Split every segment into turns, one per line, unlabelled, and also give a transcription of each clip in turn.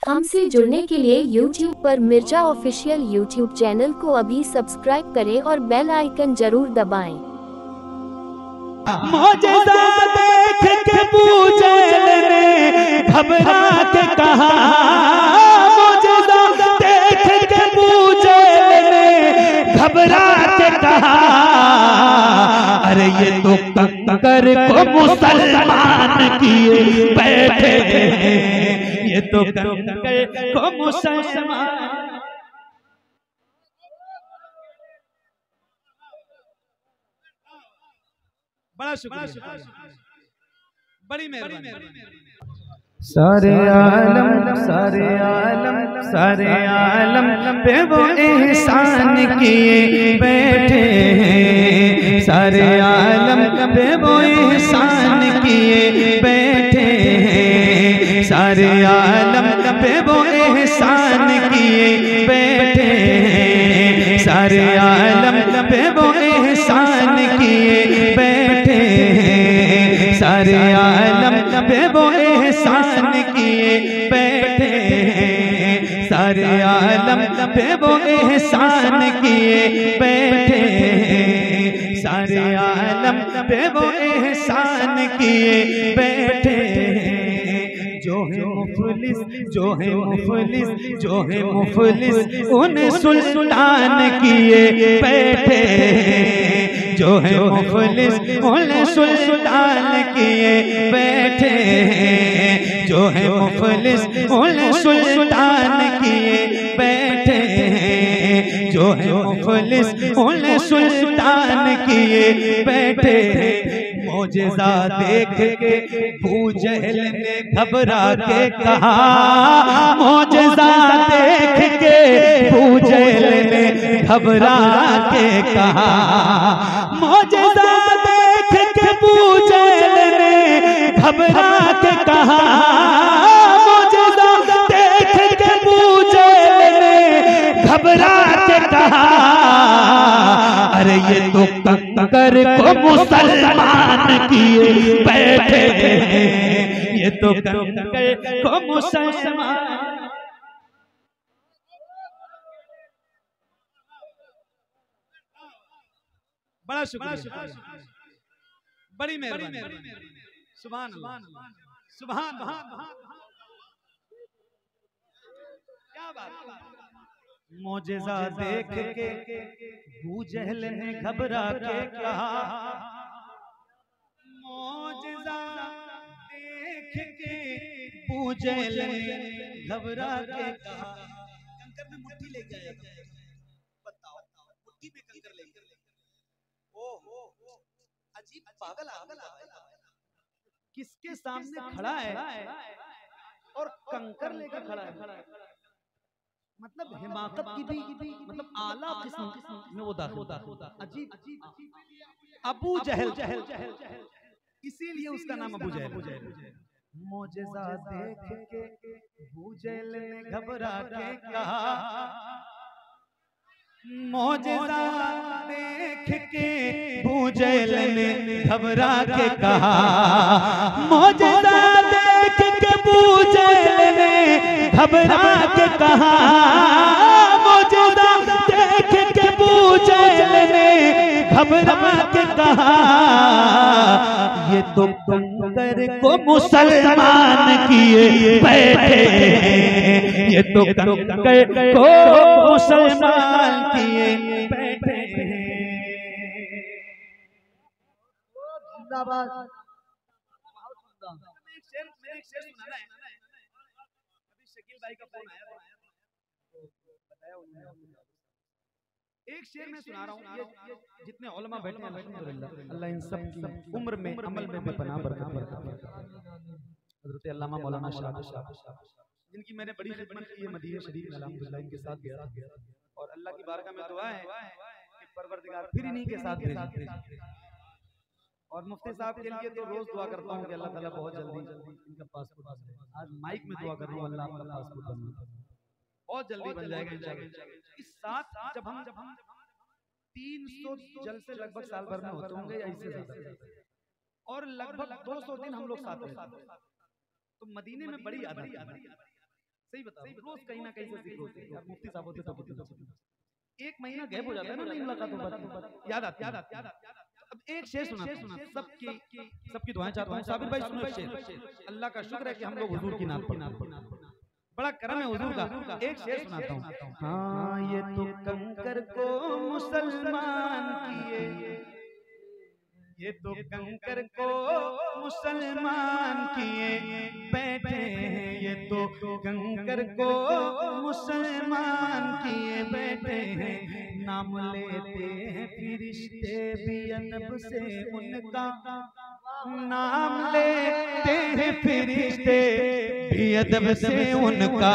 हमसे जुड़ने के लिए YouTube पर मिर्जा ऑफिशियल YouTube चैनल को अभी सब्सक्राइब करें और बेल आइकन जरूर दबाएं।
मौजज़ा देख के पूजन ने घबरा के कहा, मौजज़ा देख के पूजन ने घबरा के कहा, अरे ये तो कंकर को मुसलमान किए बैठे हैं, ये तो कंकर को मुसलमान। बड़ा शुक्रिया, बड़ी मेहरबानी। सारे आलम पे वो एहसान किए बैठे हैं, सारे आलम पे वो एहसान किए बैठे हैं, सारे आलम पे वो एहसान किए बैठे हैं, सारे आलम पे वो एहसान किए बैठे हैं, सारे आलम पे वो एहसान किए बैठे हैं, सारे आलम पे वो एहसान किए बैठे हैं, सारे आलम पे वो एहसान किए बैठे हैं। जो है मुफलिस, जो है मुफलिस, जो है मुफलिस उन्हें सुल्तान किए बैठे हैं, जो है मुफलिस उन्हें सुल्तान किए बैठे हैं, जो है मुफलिस उन्हें सुल्तान किए बैठे हैं, जो है मुफलिस उन्हें सुल्तान किए बैठे हैं। मौजज़ा देख के अबू जहल ने घबरा के कहा, मौजज़ा देख के अबू जहल ने घबरा के कहा, मौजज़ा देख के अबू जहल ने घबरा के कहा, मौजज़ा देख के अबू जहल ने घबरा के कहा, अरे ये तो कंकर को मुसलमान किए बैठे हैं, ये तो कंकर को मुसलमान। बड़ा शुक्रिया, बड़ी मेहरबानी। सुभान अल्लाह, सुभान अल्लाह, क्या बात। मौजज़ा देख के अबू जहल ने घबरा के कहा, मौजज़ा देख के अबू जहल ने घबरा के कहा। कंकर में मुट्ठी लेके आया था, बताओ मुट्ठी में कंकर लेके, ओह अजीब पागल किसके सामने खड़ा है और कंकर लेके खड़ा है, मतलब हिमाकत की भी मतलब आला किस्म में वो दाखिल। अजीब अबू जहल, इसीलिए उसका नाम अबू जहल। मौजज़ा देख के अबू जहल ने घबरा के कहा, मौजज़ा देख के अबू जहल ने घबरा के कहा, मौजज़ा देख के अबू जहल ने घबरा के कहा, मौजज़ा देख के अबू जहल ने घबरा के कहा, ये तो कंकर को मुसलमान किए बैठे हैं, ये तो कंकर को मुसलमान किए बैठे हैं। जिंदाबाद। एक शेर सुनाना है, अभी शकील भाई का फोन आया था, बताया उन्होंने। एक शेर में सुना रहा हूँ, ये जितने उलमा बैठे हैं अल्हम्दुलिल्लाह अल्लाह इन सब की उम्र में अमल में बेपनाह बरकत फरमाए। हज़रत अल्लामा मौलाना शाह साहब जिनकी मैंने बड़ी खिदमत की है मदीना शरीफ में, अल्हम्दुलिल्लाह इनके साथ गया और अल्लाह की बारगाह में दुआ है कि परवरदिगार फिर इन्हीं के साथ भेजे। और मुफ्ती साहब के लिए तो रोज दुआ करता हूँ कि अल्लाह ताला बहुत जल्दी इनका पासपोर्ट बन जाए। आज माइक में दुआ कर रहा हूँ अल्लाह आपका पासपोर्ट बन जाए, बहुत जल्दी बन जाएगा इंशाअल्लाह। इस साथ जब हम 300 जलसे लगभग साल भर में होते होंगे या इससे ज्यादा, और लगभग 200 दिन हम लोग साथ रहते हैं, तो मदीने में बड़ी आदत सही बताओ, रोज कहीं ना कहीं से जिक्र होते हैं। मुफ्ती साहब होते तो एक महीना गैप हो जाता है ना, नहीं मुलाकात हो पाती, याद आती। अब एक शेर सुना, सबकी दुआएं चाहता हूं। साबिर भाई सुनो एक शेर। अल्लाह का शुक्र है कि हम लोग हुजूर की नात पढ़ते, बड़ा करम है हुजूर का। एक शेर सुनाता हूं। हाँ ये तो कंकर को मुसलमान किए, ये तो कंकर को मुसलमान किए बैठे हैं, ये तो कंकर को मुसलमान किए बैठे हैं। नाम लेते हैं फरिश्ते भी अदब से उनका, नाम लेते हैं फरिश्ते भी अदब से उनका,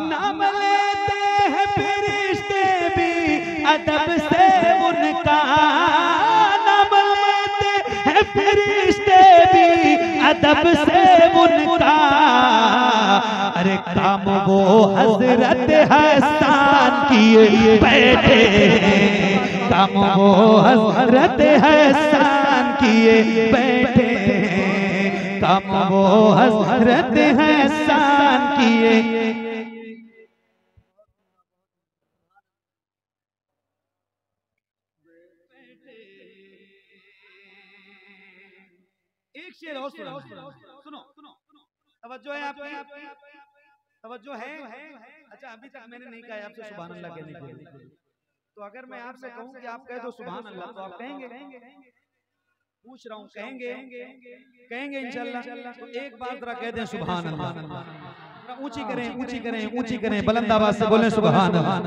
नाम लेते हैं फरिश्ते भी अदब से उनका, नाम लेते हैं फरिश्ते भी अदब से उनका। अरे काम वो हजरत हसन किए बैठे, काम वो हजरत हसन किए बैठे, काम वो हजरत हसन किए। एक शेर और सुनो, तवज्जो है आपकी, तवज्जो है। अच्छा अभी तक मैंने नहीं कहा आपसे सुभान अल्लाह कहने के लिए, तो अगर मैं आपसे कहूं कि आप कह दो सुभान अल्लाह तो आप कहेंगे? पूछ रहा हूं, कहेंगे इंशाअल्लाह। तो एक बार जरा कह दें सुभान अल्लाह, ऊंची करें, बुलंद आवाज से बोलें सुभान अल्लाह।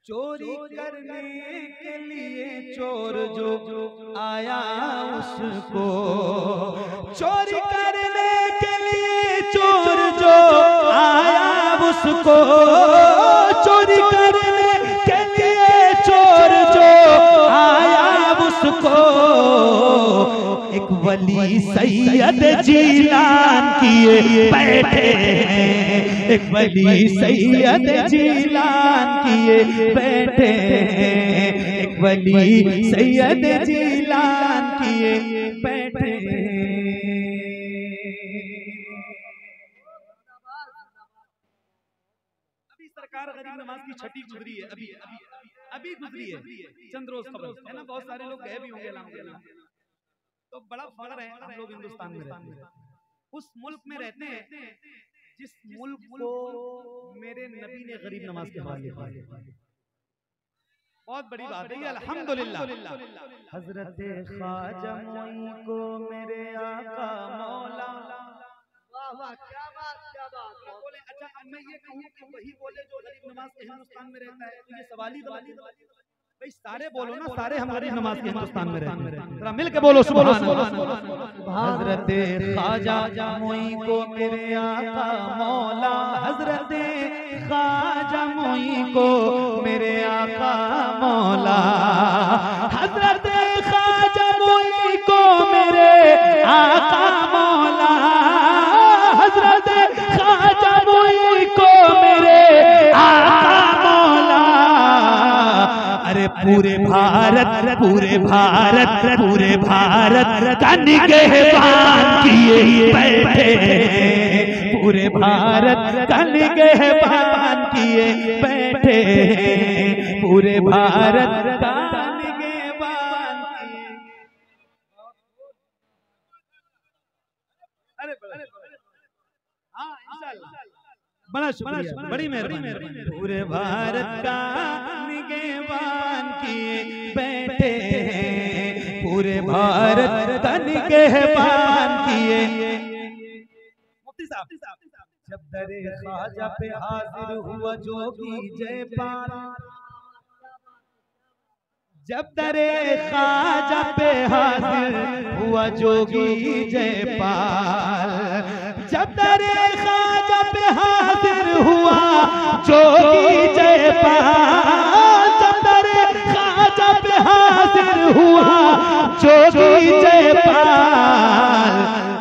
चोरी करने के लिए चोर जो आया उसको, चोरी करने के लिए चोर जो आया उसको, चोरी करने के लिए चोर जो आया उसको। एक वली सैयद जीलान किए बैठे, एक वली सैयद जीलान किए बैठे, एक वली सैयद जीलान किए बैठे। अभी सरकार गरीब नवाज की छठी गुजरी है, अभी गुजरी है, चंद रोज कबल है ना। बहुत सारे लोग गए भी होंगे अल्हम्दुलिल्लाह। तो बड़ा फख्र है हम लोग हिंदुस्तान में रहते हैं, उस मुल्क में रहते हैं जिस मुल्क को मेरे नबी ने गरीब नवाज के हवाले किया। बहुत बड़ी बात है ये, अल्हम्दुलिल्लाह। हजरत ख्वाजा मोई को मेरे आका मौला, वाह वाह क्या बात बोले। अच्छा अब मैं ये कहूँ कि वही बोले जो गरीब नवाज के हिंदुस्तान में रहता है, तो ये सवाल ही गलत है भाई। सारे बोलो ना, सारे हम गरीब नवाज के हिंदुस्तान में रहते हैं, जरा मिल के बोलो सुभान अल्लाह। हजरत ख्वाजा मोई को मेरे आका मौला, हजरत ख्वाजा मोई को मेरे आका मौला, हजरत ख्वाजा मोई को मेरे आका मौला, हजरत ख्वाजा मोई को मेरे आका मौला। अरे पूरे भारत का निगहबान किए बैठे, पूरे भारत का निगहबान किए बैठे, पूरे भारत का निगहबान किए। अरे हाँ इंशाअल्लाह, बड़ा शुक्रिया, बड़ी मेहरबानी। पूरे भारत का निगहबान किए बैठे, पूरे भारत का निगहबान किए। मुफ्ती साहब, जब दरे ख्वाजा पे हाजिर हुआ जोगी जयपाल, जब दरे ख्वाजा पे हाजिर हुआ जोगी जयपाल, जब दरे ख्वाजा पे हाजिर हुआ जोगी जयपाल, जब दरे ख्वाजा पे हाजिर हुआ जोगी जयपाल,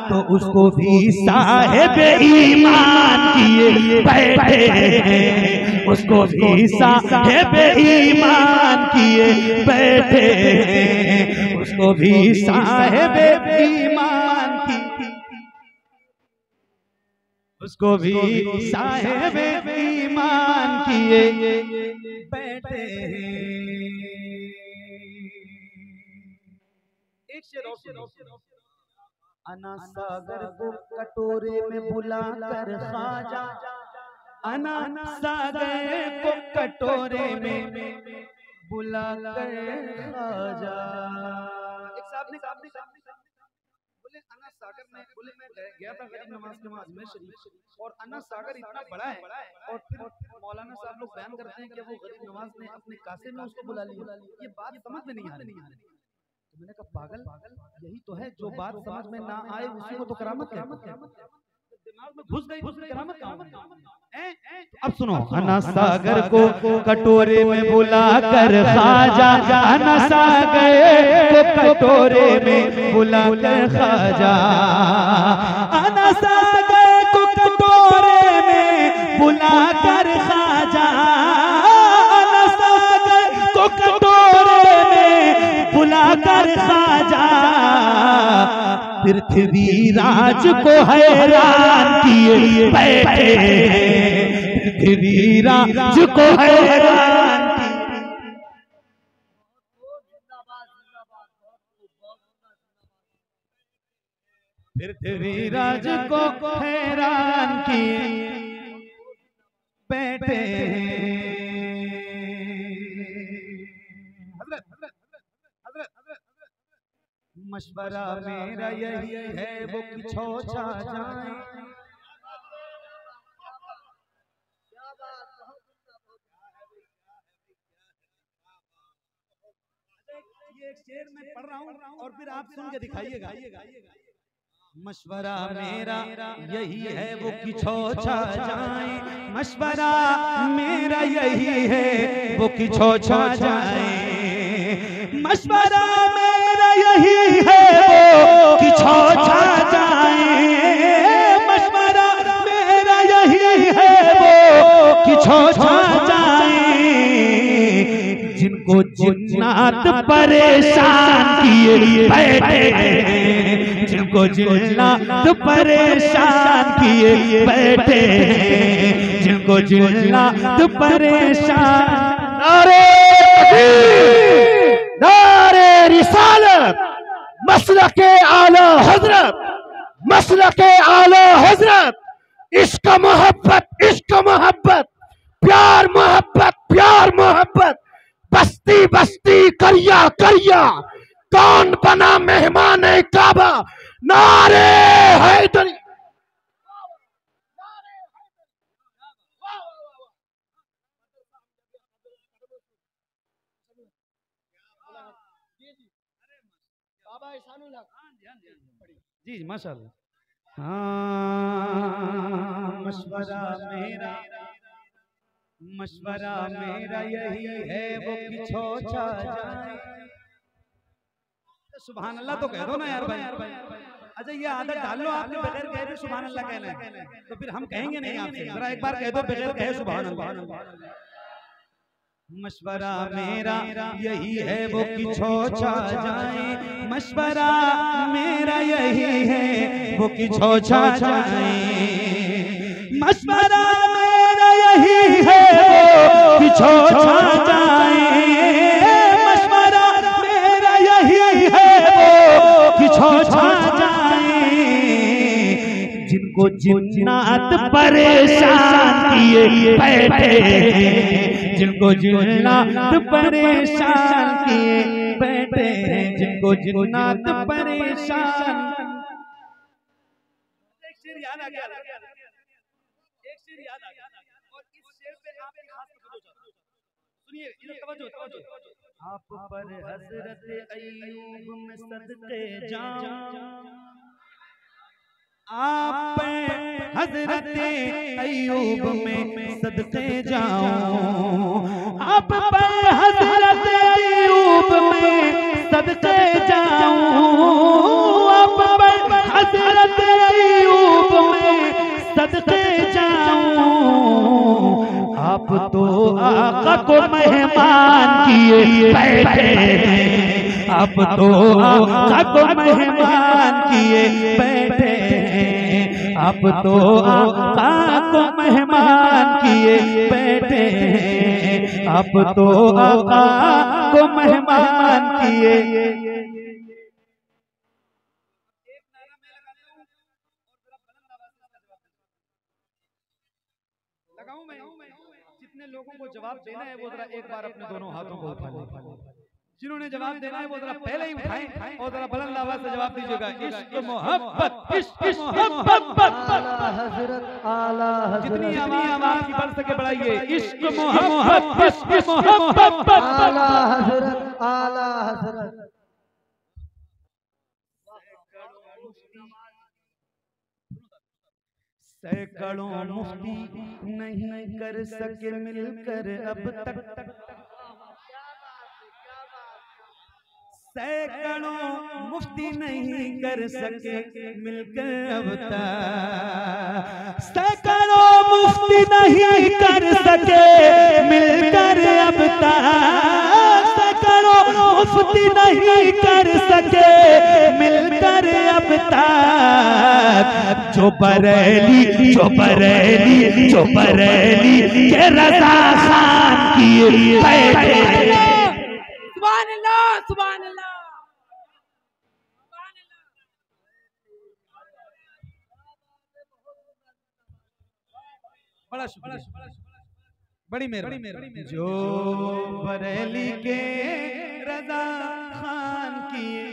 तो
उसको भी साहिब ईमान किए बैठे हैं, उसको भी साहिब ईमान किए बैठे हैं, उसको भी साहिब ईमान की, उसको भी साहिब ईमान किए बैठे हैं।
एक शेर और अना सागर को कटोरे में बुलाकर खाजा, अना सागर को कटोरे में बुलाकर खाजा। एक साहब ने बोले अना सागर में, बोले मैं गया था गरीब नवाज के वहां अजमेर शरीफ, और अना सागर इतना बड़ा है, और फिर मौलाना साहब लोग बयान करते हैं कि वो गरीब नवाज ने अपने कासे में उसको बुला लिया। ये बात समझ में नहीं आ रही। तो मैंने कहा पागल, यही तो है, जो बात समझ में ना आए उसी को तो करामत है। दिमाग में घुस गई करामत कहां है?
अब सुनो, अना सागर को कटोरे में बुलाकर खाजा, अना सागर को कटोरे में बुलाकर खाजा, अना सागर को कटोरे में बुलाकर खाजा, अना सागर को कटोरे में बुलाकर खाजा, पृथ्वी राज को हैरान किए बैठे, पृथ्वी राज को हैरान किए, पृथ्वी राज को हैरान किए बैठे।
मशवरा मेरा यही है वो किछो छा जाए, ये एक शेर मैं पढ़ रहा हूँ और फिर आप सुन के दिखाइएगा। मशवरा मेरा यही है वो किछो छा जाए, मशवरा मेरा यही है वो किछो छा जाए, मशवरा मेरा यही है वो किछो छा जाए, मशवरा मेरा यही है वो किछो छा जाए, जिनको जिन्नात परेशान किए बैठे, जिनको जिन्नात परेशान किए बैठे, जिनको जिन्नात परेशान।
नारे रिसालत, मसलके आला हजरत, मसलके आला हजरत, इश्क मोहब्बत, इश्क मोहब्बत, प्यार मोहब्बत, प्यार मोहब्बत, बस्ती बस्ती करिया करिया, कौन बना मेहमान काबा, नारे हैदरी।
जी माशाल्लाह। हाँ, मशवरा मेरा यही है वो किछो छा जाए। सुभान अल्लाह तो कह दो ना यार भाई। अच्छा ये आदत डाल लो आपने, बगैर कहे भी सुभान अल्लाह कहना है, तो फिर हम कहेंगे नहीं आपसे। जरा एक बार कह दो बगैर कहे सुभान अल्लाह। मशवरा मेरा यही है वो किछो छा जाए, मशवरा मेरा यही है वो किछो छा जाए, मशवरा मेरा यही है वो किछो छा जाए, मशवरा मेरा यही है वो किछो छा जाए, जिनको जिन्नात परेशान किए बैठे, जिनको जिन्नात परेशान किए बैठे, जिनको जिन्नात परेशान। एक शेर याद आ गया, एक शेर याद आ गया, और इस शेर पे आप एक खास तवज्जो सुनिए, इधर तवज्जो। आप पर हजरत अय्यूब में सदके जाऊं, आप हजरत अय्यूब में सदके जाऊं, आप पर हजरत अय्यूब में सदके जाऊं, आप पर हजरत
को मेहमान किए बैठे हैं, अब तो आका को मेहमान किए बैठे हैं, अब तो आका को मेहमान किए बैठे हैं, अब तो आका को मेहमान किए।
जितने लोगों को जवाब देना है वो जरा एक बार अपने दोनों हाथों को उठा लें। जिन्होंने जवाब देना है वो जरा पहले ही उठाएं और जरा बुलंद आवाज से जवाब दीजिएगा। इश्क मोहब्बत, इश्क मोहब्बत,
आला हजरत, आला हजरत,
जितनी आवाज बढ़ सके बढ़ाइए। इश्क मोहब्बत, इश्क मोहब्बत,
आला हजरत, आला हजरत।
सैकड़ों मुफ्ती नहीं कर सके मिलकर अब तक, सैकड़ों मुफ्ती नहीं कर सके मिलकर अब तक, सैकड़ों मुफ्ती नहीं कर सके मिलकर अब तक, सैकड़ों मुफ्ती नहीं कर सके मिलकर अब तक, जो बरेली जो बरेली जो बरेली के रज़ा खान किए बैठे।
सुभान अल्लाह, सुभान अल्लाह,
बड़ा शुक्रिया, बड़ी मेहरबानी।
जो बरेली के रज़ा खान किए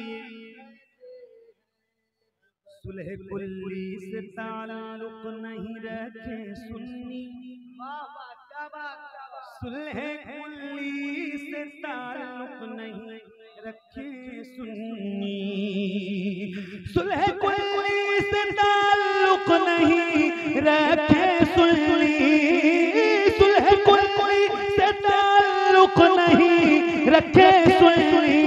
सुलह कुल्ली से ताल्लुक नहीं रखे सुन्नी, सुलह कुल्ली से ताल्लुक नहीं रखे सुन्नी, सुलह कुल्ली से ताल्लुक नहीं रखे सुन्नी, सुलह कुल्ली से ताल्लुक नहीं रखे सुन्नी,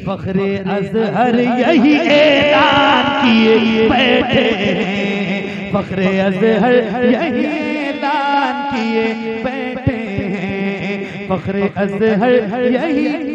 फख्रे अज़हर यही ऐलान किए बैठे हैं, फख्रे अज़हर यही ऐलान किए बैठे हैं, फख्रे अज़हर यही